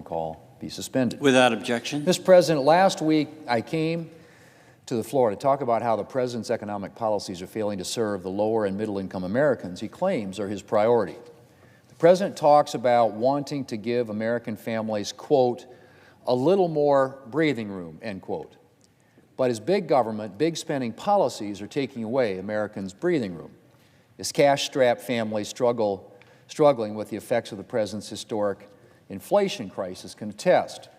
call be suspended. Without objection. Mr. President, last week I came to the floor to talk about how the President's economic policies are failing to serve the lower and middle-income Americans he claims are his priority. The President talks about wanting to give American families, quote, a little more breathing room, end quote. But his big government, big spending policies are taking away Americans' breathing room. His cash-strapped families struggling with the effects of the President's historic inflation crisis can attest.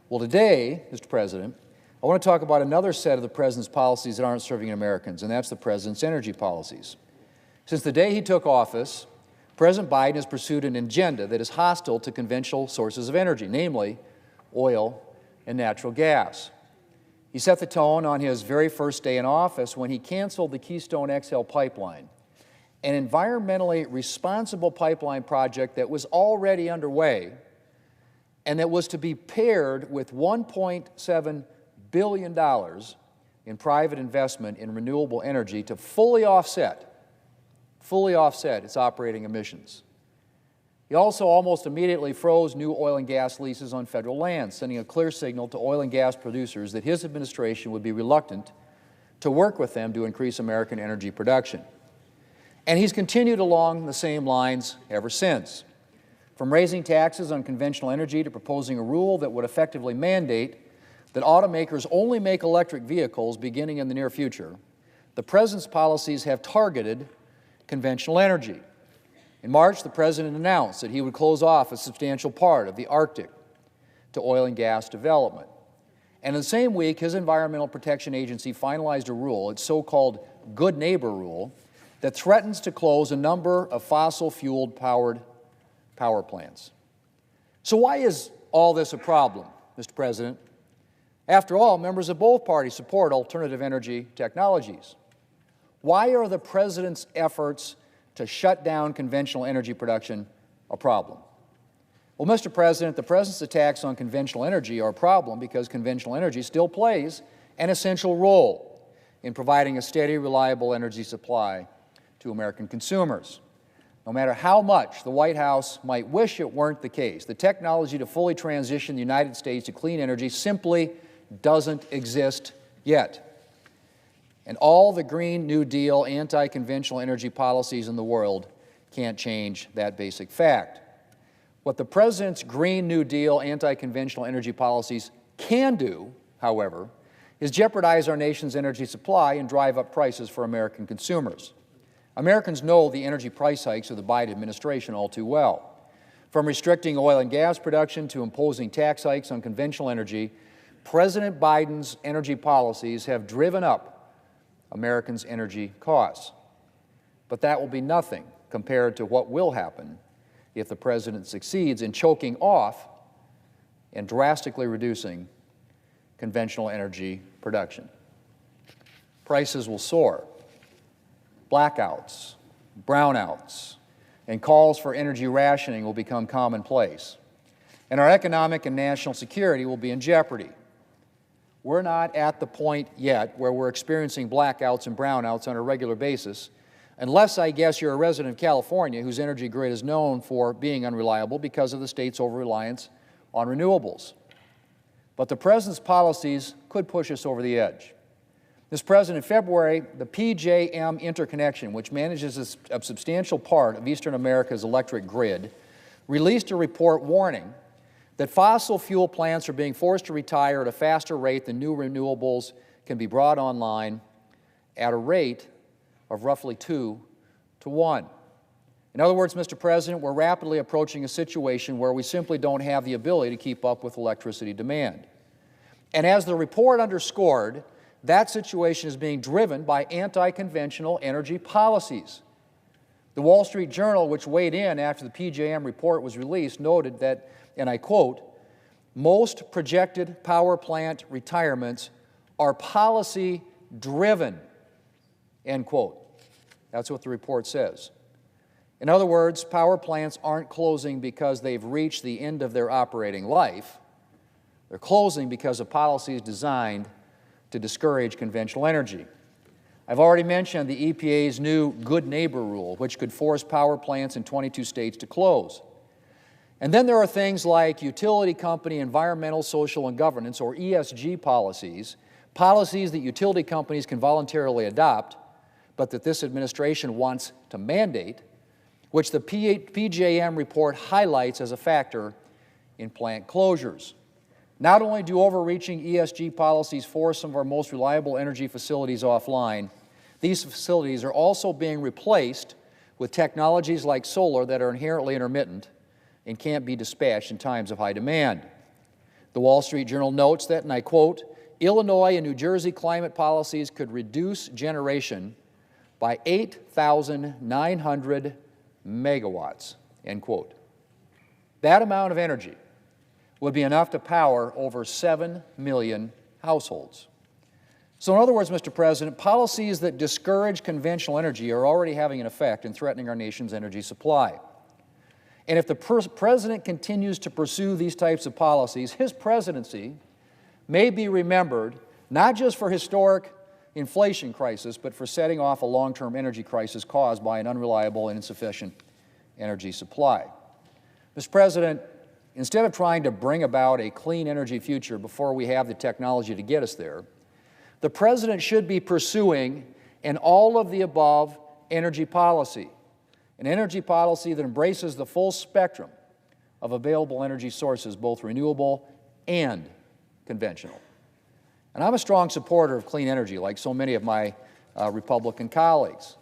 Well, today, Mr. President, I want to talk about another set of the President's policies that aren't serving Americans, and that's the President's energy policies. Since the day he took office, President Biden has pursued an agenda that is hostile to conventional sources of energy, namely oil and natural gas. He set the tone on his very first day in office when he canceled the Keystone XL pipeline, an environmentally responsible pipeline project that was already underway and that was to be paired with $1.7 billion in private investment in renewable energy to fully offset its operating emissions. He also almost immediately froze new oil and gas leases on federal land, sending a clear signal to oil and gas producers that his administration would be reluctant to work with them to increase American energy production. And he's continued along the same lines ever since, from raising taxes on conventional energy to proposing a rule that would effectively mandate that automakers only make electric vehicles beginning in the near future. The President's policies have targeted conventional energy. In March, the President announced that he would close off a substantial part of the Arctic to oil and gas development. And in the same week, his Environmental Protection Agency finalized a rule, its so-called Good Neighbor Rule, that threatens to close a number of fossil-fueled power plants. So why is all this a problem, Mr. President? After all, members of both parties support alternative energy technologies. Why are the President's efforts to shut down conventional energy production a problem? Well, Mr. President, the President's attacks on conventional energy are a problem because conventional energy still plays an essential role in providing a steady, reliable energy supply to American consumers. No matter how much the White House might wish it weren't the case, the technology to fully transition the United States to clean energy simply doesn't exist yet. And all the Green New Deal anti-conventional energy policies in the world can't change that basic fact. What the President's Green New Deal anti-conventional energy policies can do, however, is jeopardize our nation's energy supply and drive up prices for American consumers. Americans know the energy price hikes of the Biden administration all too well. From restricting oil and gas production to imposing tax hikes on conventional energy, President Biden's energy policies have driven up Americans' energy costs. But that will be nothing compared to what will happen if the President succeeds in choking off and drastically reducing conventional energy production. Prices will soar. Blackouts, brownouts, and calls for energy rationing will become commonplace. And our economic and national security will be in jeopardy. We're not at the point yet where we're experiencing blackouts and brownouts on a regular basis, unless I guess you're a resident of California whose energy grid is known for being unreliable because of the state's over-reliance on renewables. But the President's policies could push us over the edge. Mr. President, in February, the PJM interconnection, which manages a substantial part of Eastern America's electric grid, released a report warning that fossil fuel plants are being forced to retire at a faster rate than new renewables can be brought online at a rate of roughly 2 to 1. In other words, Mr. President, we're rapidly approaching a situation where we simply don't have the ability to keep up with electricity demand. And as the report underscored, that situation is being driven by anti-conventional energy policies. The Wall Street Journal, which weighed in after the PJM report was released, noted that, and I quote, "Most projected power plant retirements are policy-driven," end quote. That's what the report says. In other words, power plants aren't closing because they've reached the end of their operating life. They're closing because of policies designed to discourage conventional energy. I've already mentioned the EPA's new Good Neighbor Rule, which could force power plants in 22 states to close. And then there are things like utility company environmental, social, and governance, or ESG policies, policies that utility companies can voluntarily adopt, but that this administration wants to mandate, which the PJM report highlights as a factor in plant closures. Not only do overreaching ESG policies force some of our most reliable energy facilities offline, these facilities are also being replaced with technologies like solar that are inherently intermittent and can't be dispatched in times of high demand. The Wall Street Journal notes that, and I quote, Illinois and New Jersey climate policies could reduce generation by 8,900 megawatts, end quote. That amount of energy would be enough to power over 7 million households. So in other words, Mr. President, policies that discourage conventional energy are already having an effect in threatening our nation's energy supply. And if the President continues to pursue these types of policies, his presidency may be remembered not just for historic inflation crisis, but for setting off a long-term energy crisis caused by an unreliable and insufficient energy supply. Mr. President, instead of trying to bring about a clean energy future before we have the technology to get us there, the President should be pursuing an all-of-the-above energy policy, an energy policy that embraces the full spectrum of available energy sources, both renewable and conventional. And I'm a strong supporter of clean energy, like so many of my Republican colleagues.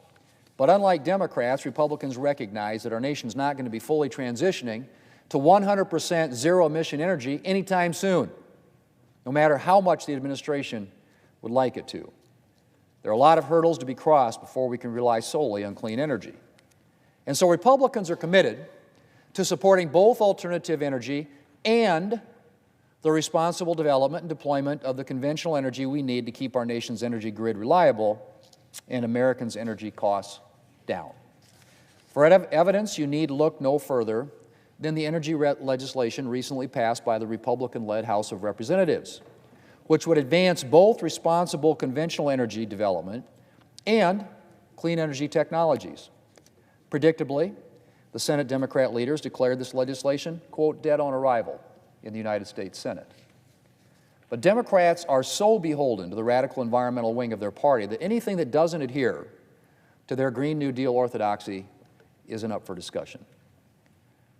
But unlike Democrats, Republicans recognize that our nation's not going to be fully transitioning to 100% zero-emission energy anytime soon, no matter how much the administration would like it to. There are a lot of hurdles to be crossed before we can rely solely on clean energy. And so Republicans are committed to supporting both alternative energy and the responsible development and deployment of the conventional energy we need to keep our nation's energy grid reliable and Americans' energy costs down. For evidence, you need look no further than the energy legislation recently passed by the Republican-led House of Representatives, which would advance both responsible conventional energy development and clean energy technologies. Predictably, the Senate Democrat leaders declared this legislation, quote, dead on arrival in the United States Senate. But Democrats are so beholden to the radical environmental wing of their party that anything that doesn't adhere to their Green New Deal orthodoxy isn't up for discussion.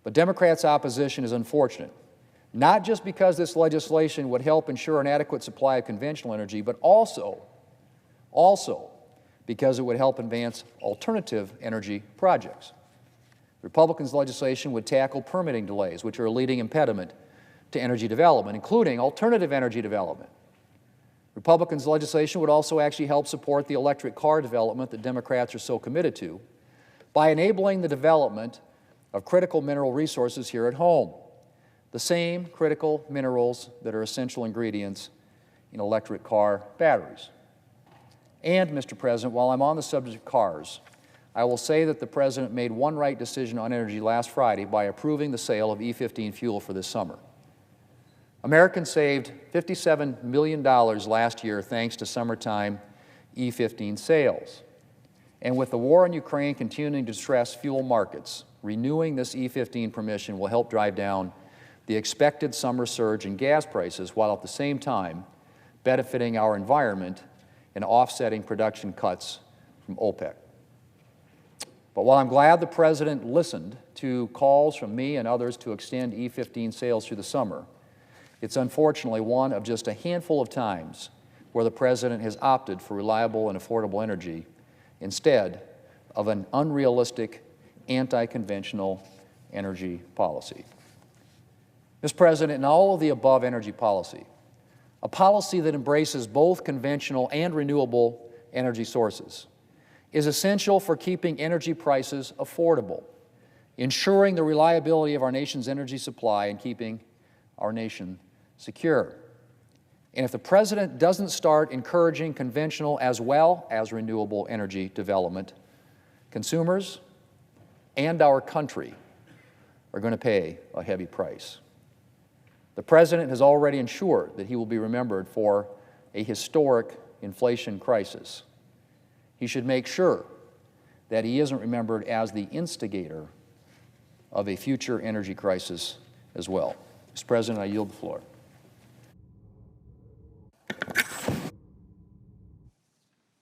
But Democrats' opposition is unfortunate, not just because this legislation would help ensure an adequate supply of conventional energy, but also because it would help advance alternative energy projects. Republicans' legislation would tackle permitting delays, which are a leading impediment to energy development, including alternative energy development. Republicans' legislation would also actually help support the electric car development that Democrats are so committed to by enabling the development of critical mineral resources here at home, the same critical minerals that are essential ingredients in electric car batteries. And, Mr. President, while I'm on the subject of cars, I will say that the President made one right decision on energy last Friday by approving the sale of E15 fuel for this summer. Americans saved $57 million last year thanks to summertime E15 sales. And with the war in Ukraine continuing to stress fuel markets, renewing this E15 permission will help drive down the expected summer surge in gas prices while at the same time benefiting our environment and offsetting production cuts from OPEC. But while I'm glad the President listened to calls from me and others to extend E15 sales through the summer, it's unfortunately one of just a handful of times where the President has opted for reliable and affordable energy instead of an unrealistic, anti-conventional energy policy. Mr. President, in all of the above energy policy, a policy that embraces both conventional and renewable energy sources is essential for keeping energy prices affordable, ensuring the reliability of our nation's energy supply, and keeping our nation secure. And if the President doesn't start encouraging conventional as well as renewable energy development, consumers and our country are going to pay a heavy price. The President has already ensured that he will be remembered for a historic inflation crisis. He should make sure that he isn't remembered as the instigator of a future energy crisis as well. Mr. President, I yield the floor.